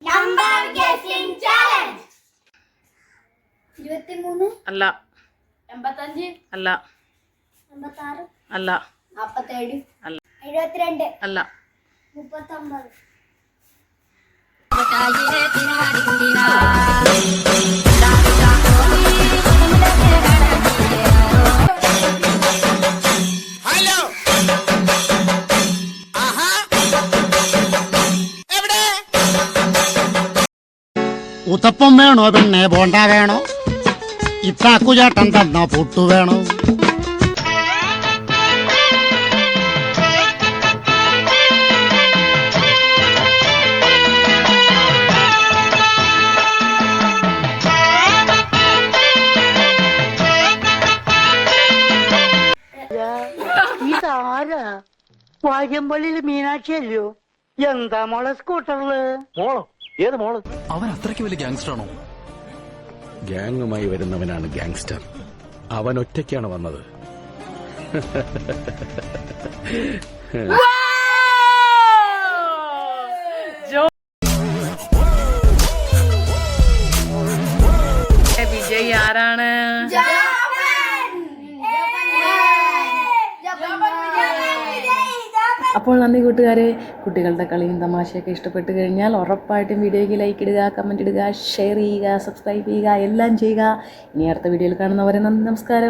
Number guessing challenge. 23 അല്ല 85 അല്ല 86 അല്ല 47 അല്ല 72 അല്ല 39 ഹലോ എവിടെ ഉത്തപ്പം വേണോ പിന്നെ ബോണ്ട വേണോ ഇത്താക്കുചേട്ടൻ തന്ന പുട്ടു വേണോ ഇതാരാ വാര്യമ്പള്ളിയില് മീനാക്ഷിയല്ലോ എന്താ മോളെ സ്കൂട്ടറില് മോളോ ഏത് മോള്? അവൻ അത്രയ്ക്ക് വലിയ ഗാങ്സ്റ്റർ ആണോ? ഗ്യാങ്ങുമായി വരുന്നവനാണ് ഗാങ്സ്റ്റർ. അവൻ ഒറ്റയ്ക്കാണ് വന്നത്. വിജയ് ആരാണ്? അപ്പോൾ നന്ദി കൂട്ടുകാരെ. കുട്ടികളുടെ കളിയും തമാശയൊക്കെ ഇഷ്ടപ്പെട്ട് കഴിഞ്ഞാൽ ഉറപ്പായിട്ടും വീഡിയോയ്ക്ക് ലൈക്ക് ഇടുക, കമൻറ്റ് ഇടുക, ഷെയർ ചെയ്യുക, സബ്സ്ക്രൈബ് ചെയ്യുക, എല്ലാം ചെയ്യുക. ഇനി അടുത്ത വീഡിയോയിൽ കാണുന്നവരെ നന്ദി, നമസ്കാരം.